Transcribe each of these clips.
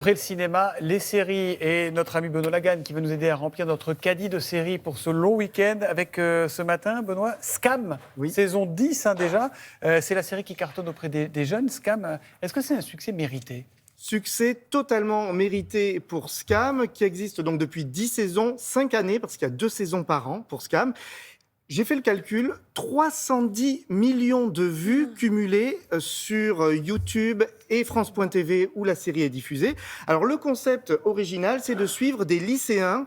Après le cinéma, les séries et notre ami Benoît Lagan qui va nous aider à remplir notre caddie de séries pour ce long week-end avec ce matin, Benoît, Scam, saison 10 déjà. C'est la série qui cartonne auprès des jeunes. Scam, est-ce que c'est un succès mérité ? Succès totalement mérité pour Scam, qui existe donc depuis 10 saisons, 5 années, parce qu'il y a 2 saisons par an pour Scam. J'ai fait le calcul, 310 millions de vues cumulées sur YouTube et France.tv où la série est diffusée. Alors le concept original, c'est de suivre des lycéens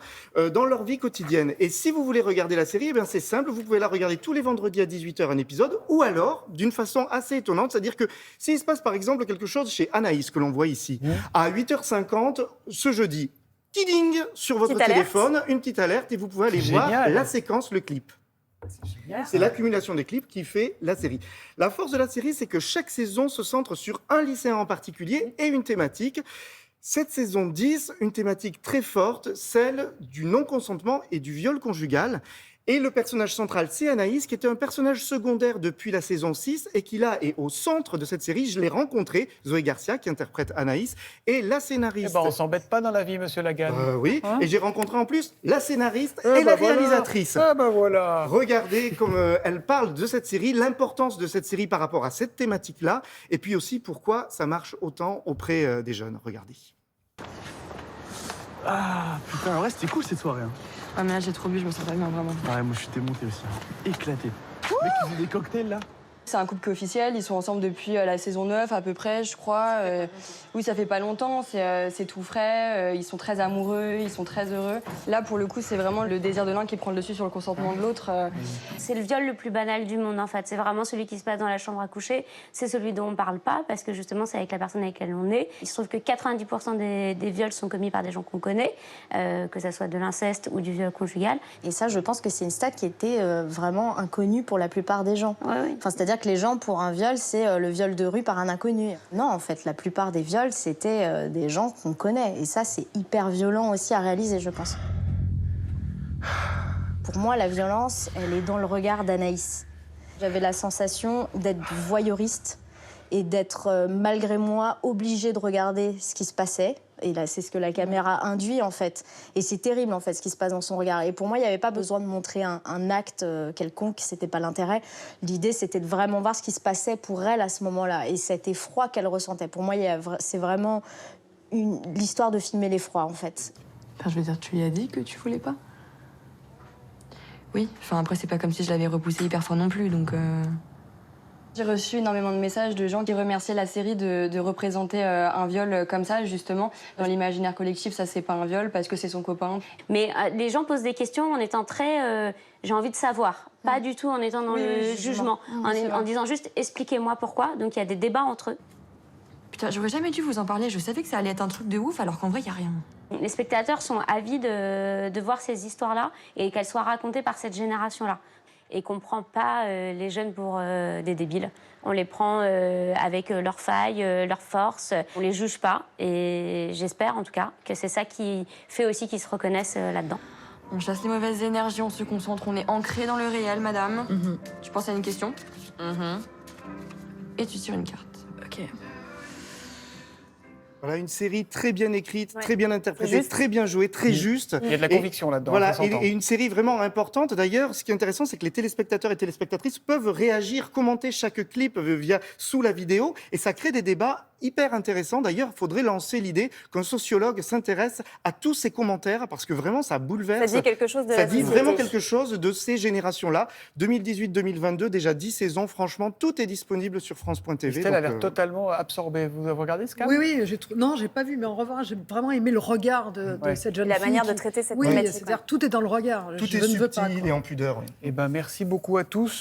dans leur vie quotidienne. Et si vous voulez regarder la série, eh bien c'est simple, vous pouvez la regarder tous les vendredis à 18h un épisode, ou alors d'une façon assez étonnante, c'est-à-dire que s'il se passe par exemple quelque chose chez Anaïs, que l'on voit ici, à 8h50 ce jeudi, tiding sur votre téléphone, une petite alerte et vous pouvez aller voir la séquence, le clip. C'est l'accumulation des clips qui fait la série. La force de la série, c'est que chaque saison se centre sur un lycéen en particulier et une thématique. Cette saison 10, une thématique très forte, celle du non-consentement et du viol conjugal. Et le personnage central, c'est Anaïs, qui était un personnage secondaire depuis la saison 6 et qui là est au centre de cette série. Je l'ai rencontré, Zoé Garcia, qui interprète Anaïs, et la scénariste. Eh ben, on s'embête pas dans la vie, monsieur Lagan. Oui, et j'ai rencontré en plus la scénariste et la réalisatrice. Ah ben voilà. Regardez comme elle parle de cette série, l'importance de cette série par rapport à cette thématique-là, et puis aussi pourquoi ça marche autant auprès des jeunes. Regardez. Ah putain, ouais, c'était cool cette soirée. Ah mais là j'ai trop bu, je me sens pas bien vraiment. Ouais, moi je suis démonté aussi. Éclaté. Le mec qui faisait des cocktails là. C'est un couple qui est officiel, ils sont ensemble depuis la saison 9 à peu près, je crois. Oui, ça fait pas longtemps, c'est tout frais, ils sont très amoureux, ils sont très heureux. Là, pour le coup, c'est vraiment le désir de l'un qui prend le dessus sur le consentement de l'autre. C'est le viol le plus banal du monde, en fait. C'est vraiment celui qui se passe dans la chambre à coucher. C'est celui dont on parle pas, parce que justement, c'est avec la personne avec laquelle on est. Il se trouve que 90% des viols sont commis par des gens qu'on connaît, que ça soit de l'inceste ou du viol conjugal. Et ça, je pense que c'est une stat qui était vraiment inconnue pour la plupart des gens. Ouais. Enfin, c'est-à-dire que les gens, pour un viol, c'est le viol de rue par un inconnu. Non, en fait, la plupart des viols, c'était des gens qu'on connaît. Et ça, c'est hyper violent aussi à réaliser, je pense. Pour moi, la violence, elle est dans le regard d'Anaïs. J'avais la sensation d'être voyeuriste et d'être, malgré moi, obligée de regarder ce qui se passait. Et là, c'est ce que la caméra induit, en fait. Et c'est terrible, en fait, ce qui se passe dans son regard. Et pour moi, il n'y avait pas besoin de montrer un acte quelconque, c'était pas l'intérêt. L'idée, c'était de vraiment voir ce qui se passait pour elle à ce moment-là. Et cet effroi qu'elle ressentait. Pour moi, c'est vraiment l'histoire de filmer l'effroi, en fait. Enfin, je veux dire, tu lui as dit que tu voulais pas ? Oui, enfin après, c'est pas comme si je l'avais repoussé hyper fort non plus, donc... J'ai reçu énormément de messages de gens qui remerciaient la série de représenter un viol comme ça, justement. Dans l'imaginaire collectif, ça, c'est pas un viol parce que c'est son copain. Mais les gens posent des questions en étant très... j'ai envie de savoir. Pas du tout en étant dans le jugement. En disant juste, expliquez-moi pourquoi. Donc il y a des débats entre eux. Putain, j'aurais jamais dû vous en parler. Je savais que ça allait être un truc de ouf, alors qu'en vrai, y a rien. Les spectateurs sont avides de voir ces histoires-là et qu'elles soient racontées par cette génération-là. Et qu'on ne prend pas les jeunes pour des débiles. On les prend avec leurs failles, leurs forces. On ne les juge pas. Et j'espère, en tout cas, que c'est ça qui fait aussi qu'ils se reconnaissent là-dedans. On chasse les mauvaises énergies, on se concentre, on est ancré dans le réel, madame. Tu penses à une question et tu tires une carte. Ok. Voilà, une série très bien écrite, très bien interprétée, très bien jouée, très juste. Il y a de la conviction là-dedans. Voilà, et une série vraiment importante. D'ailleurs, ce qui est intéressant, c'est que les téléspectateurs et téléspectatrices peuvent réagir, commenter chaque clip sous la vidéo, et ça crée des débats hyper intéressants. D'ailleurs, il faudrait lancer l'idée qu'un sociologue s'intéresse à tous ces commentaires, parce que vraiment, ça bouleverse. Ça dit quelque chose de la Ça dit société. vraiment quelque chose de ces générations-là. 2018-2022, déjà 10 saisons. Franchement, tout est disponible sur France.tv. Estelle a l'air totalement absorbée. Vous avez regardé ce cas ? Oui, non, j'ai pas vu, mais en revanche, j'ai vraiment aimé le regard de cette jeune fille. La manière de traiter cette Oui, thématique. c'est-à-dire tout est dans le regard. Tout Je est ne veux pas, subtil quoi. et en pudeur. Eh ben, merci beaucoup à tous.